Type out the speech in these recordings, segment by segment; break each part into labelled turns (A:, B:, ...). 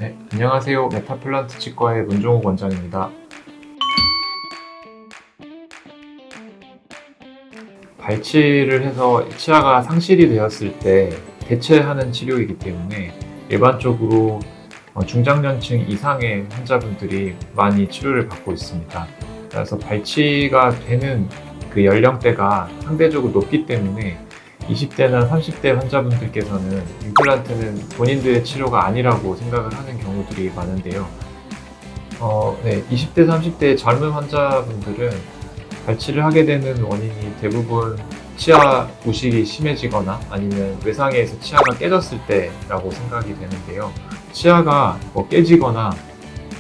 A: 네, 안녕하세요. 메타플란트 치과의 문종욱 원장입니다. 발치를 해서 치아가 상실이 되었을 때 대체하는 치료이기 때문에 일반적으로 중장년층 이상의 환자분들이 많이 치료를 받고 있습니다. 그래서 발치가 되는 그 연령대가 상대적으로 높기 때문에 20대나 30대 환자분들께서는 임플란트는 본인들의 치료가 아니라고 생각을 하는 경우들이 많은데요. 20대, 30대 젊은 환자분들은 발치를 하게 되는 원인이 대부분 치아 부식이 심해지거나 아니면 외상에서 치아가 깨졌을 때라고 생각이 되는데요. 치아가 깨지거나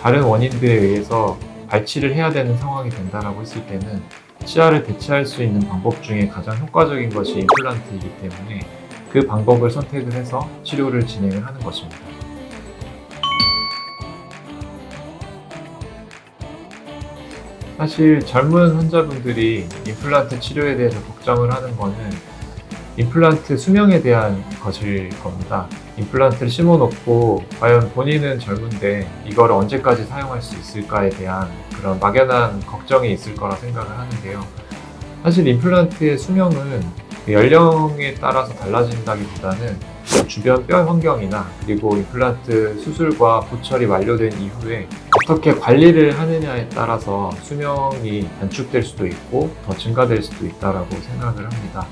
A: 다른 원인들에 의해서 발치를 해야 되는 상황이 된다고 했을 때는 치아를 대체할 수 있는 방법 중에 가장 효과적인 것이 임플란트이기 때문에 그 방법을 선택을 해서 치료를 진행을 하는 것입니다. 사실 젊은 환자분들이 임플란트 치료에 대해서 걱정을 하는 거는 임플란트 수명에 대한 것일 겁니다. 임플란트를 심어놓고 과연 본인은 젊은데 이걸 언제까지 사용할 수 있을까에 대한 그런 막연한 걱정이 있을 거라 생각을 하는데요. 사실 임플란트의 수명은 그 연령에 따라서 달라진다기보다는 주변 뼈 환경이나 그리고 임플란트 수술과 보철이 완료된 이후에 어떻게 관리를 하느냐에 따라서 수명이 단축될 수도 있고 더 증가될 수도 있다고 생각을 합니다.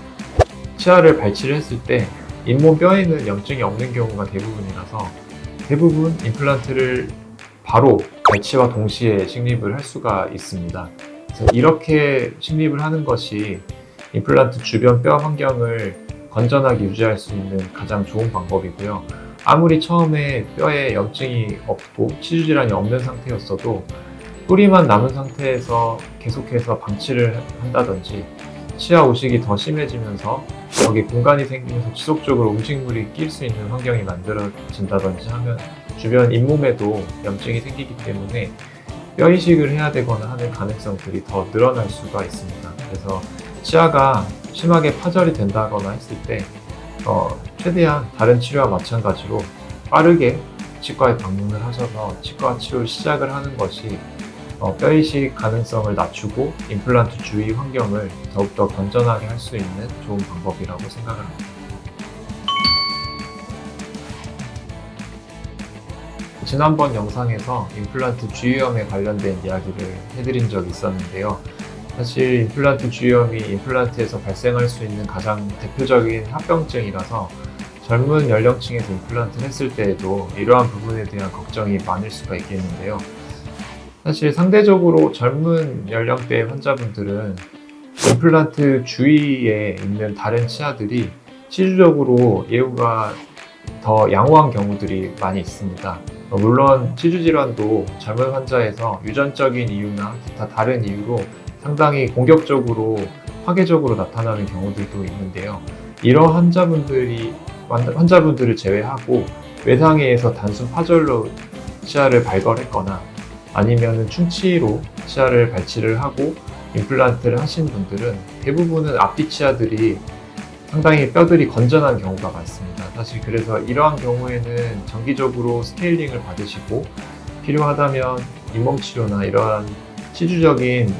A: 치아를 발치를 했을 때 잇몸 뼈에는 염증이 없는 경우가 대부분이라서 대부분 임플란트를 바로 발치와 동시에 식립을 할 수가 있습니다. 그래서 이렇게 식립을 하는 것이 임플란트 주변 뼈 환경을 건전하게 유지할 수 있는 가장 좋은 방법이고요. 아무리 처음에 뼈에 염증이 없고 치주 질환이 없는 상태였어도 뿌리만 남은 상태에서 계속해서 방치를 한다든지 치아 오식이 더 심해지면서 거기 공간이 생기면서 지속적으로 음식물이 낄 수 있는 환경이 만들어진다든지 하면 주변 잇몸에도 염증이 생기기 때문에 뼈 이식을 해야 되거나 하는 가능성들이 더 늘어날 수가 있습니다. 그래서 치아가 심하게 파절이 된다거나 했을 때 최대한 다른 치료와 마찬가지로 빠르게 치과에 방문을 하셔서 치과 치료를 시작을 하는 것이 뼈 이식 가능성을 낮추고 임플란트 주위 환경을 더욱더 건전하게 할 수 있는 좋은 방법이라고 생각을 합니다. 지난번 영상에서 임플란트 주위염에 관련된 이야기를 해드린 적이 있었는데요. 사실 임플란트 주위염이 임플란트에서 발생할 수 있는 가장 대표적인 합병증이라서 젊은 연령층에서 임플란트를 했을 때에도 이러한 부분에 대한 걱정이 많을 수가 있겠는데요. 사실 상대적으로 젊은 연령대 환자분들은 임플란트 주위에 있는 다른 치아들이 치주적으로 예후가 더 양호한 경우들이 많이 있습니다. 물론 치주 질환도 젊은 환자에서 유전적인 이유나 기타 다른 이유로 상당히 공격적으로 파괴적으로 나타나는 경우들도 있는데요. 이런 환자분들을 제외하고 외상에서 단순 파절로 치아를 발걸했거나 아니면 충치로 치아를 발치를 하고 임플란트를 하신 분들은 대부분은 앞뒤 치아들이 상당히 뼈들이 건전한 경우가 많습니다. 사실 그래서 이러한 경우에는 정기적으로 스케일링을 받으시고 필요하다면 잇몸 치료나 이러한 치주적인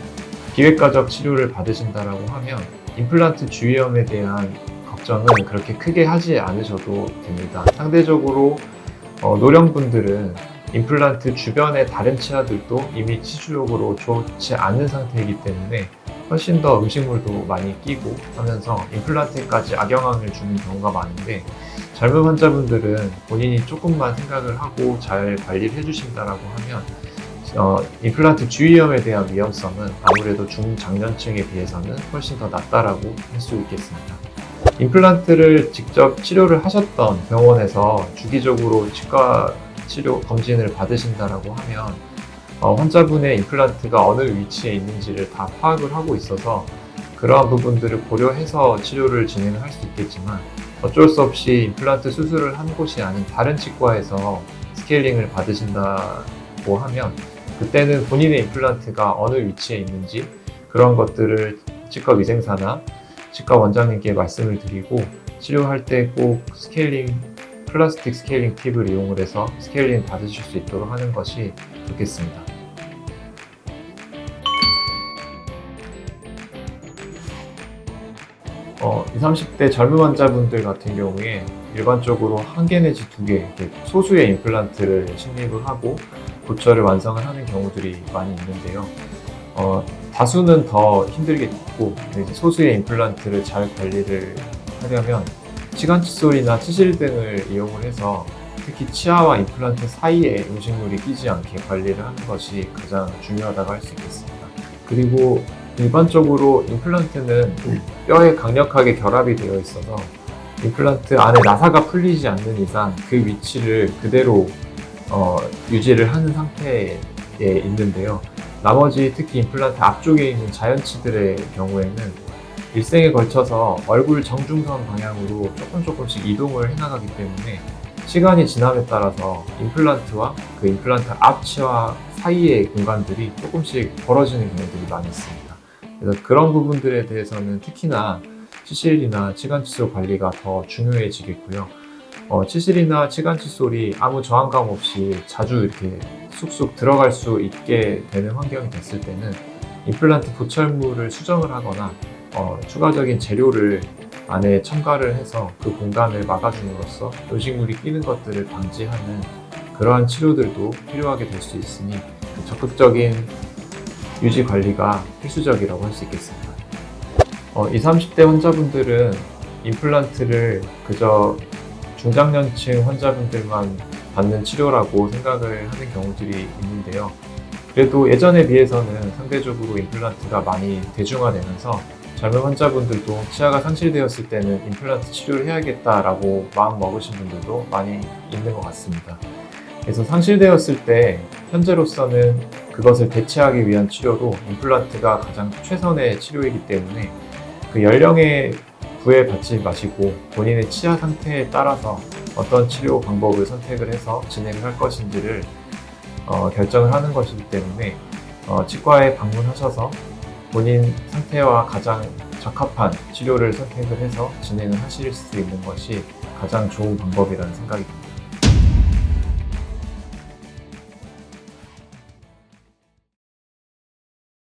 A: 기획과적 치료를 받으신다라고 하면 임플란트 주위염에 대한 걱정은 그렇게 크게 하지 않으셔도 됩니다. 상대적으로 노령분들은 임플란트 주변의 다른 치아들도 이미 치주적으로 좋지 않은 상태이기 때문에 훨씬 더 음식물도 많이 끼고 하면서 임플란트까지 악영향을 주는 경우가 많은데 젊은 환자분들은 본인이 조금만 생각을 하고 잘 관리를 해주신다라고 하면 임플란트 주위염에 대한 위험성은 아무래도 중장년층에 비해서는 훨씬 더 낮다라고 할 수 있겠습니다. 임플란트를 직접 치료를 하셨던 병원에서 주기적으로 치과 치료 검진을 받으신다라고 하면 환자분의 임플란트가 어느 위치에 있는지를 다 파악을 하고 있어서 그러한 부분들을 고려해서 치료를 진행을 할 수 있겠지만 어쩔 수 없이 임플란트 수술을 한 곳이 아닌 다른 치과에서 스케일링을 받으신다고 하면 그때는 본인의 임플란트가 어느 위치에 있는지 그런 것들을 치과 위생사나 치과 원장님께 말씀을 드리고 치료할 때 꼭 스케일링 플라스틱 스케일링 팁을 이용을 해서 스케일링 받으실 수 있도록 하는 것이 좋겠습니다. 20, 30대 젊은 환자분들 같은 경우에 일반적으로 1개 내지 2개 소수의 임플란트를 식립을 하고 고철을 완성을 하는 경우들이 많이 있는데요. 다수는 더 힘들겠고 소수의 임플란트를 잘 관리를 하려면 치간 칫솔이나 치실 등을 이용을 해서 특히 치아와 임플란트 사이에 음식물이 끼지 않게 관리를 하는 것이 가장 중요하다고 할 수 있겠습니다. 그리고 일반적으로 임플란트는 뼈에 강력하게 결합이 되어 있어서 임플란트 안에 나사가 풀리지 않는 이상 그 위치를 그대로 유지를 하는 상태에 있는데요. 나머지 특히 임플란트 앞쪽에 있는 자연치들의 경우에는 일생에 걸쳐서 얼굴 정중선 방향으로 조금씩 이동을 해나가기 때문에 시간이 지남에 따라서 임플란트와 그 임플란트 앞치와 사이의 공간들이 조금씩 벌어지는 경우들이 많이 있습니다. 그래서 그런 부분들에 대해서는 특히나 치실이나 치간칫솔 관리가 더 중요해지겠고요. 치실이나 치간칫솔이 아무 저항감 없이 자주 이렇게 쑥쑥 들어갈 수 있게 되는 환경이 됐을 때는 임플란트 보철물을 수정을 하거나 추가적인 재료를 안에 첨가를 해서 그 공간을 막아줌으로써 음식물이 끼는 것들을 방지하는 그러한 치료들도 필요하게 될 수 있으니 적극적인 유지 관리가 필수적이라고 할 수 있겠습니다. 20, 30대 환자분들은 임플란트를 그저 중장년층 환자분들만 받는 치료라고 생각을 하는 경우들이 있는데요. 그래도 예전에 비해서는 상대적으로 임플란트가 많이 대중화되면서 젊은 환자분들도 치아가 상실되었을 때는 임플란트 치료를 해야겠다라고 마음 먹으신 분들도 많이 있는 것 같습니다. 그래서 상실되었을 때 현재로서는 그것을 대체하기 위한 치료로 임플란트가 가장 최선의 치료이기 때문에 그 연령에 구애받지 마시고 본인의 치아 상태에 따라서 어떤 치료 방법을 선택을 해서 진행을 할 것인지를 결정을 하는 것이기 때문에 치과에 방문하셔서 본인 상태와 가장 적합한 치료를 선택을 해서 진행을 하실 수 있는 것이 가장 좋은 방법이라는 생각이 듭니다.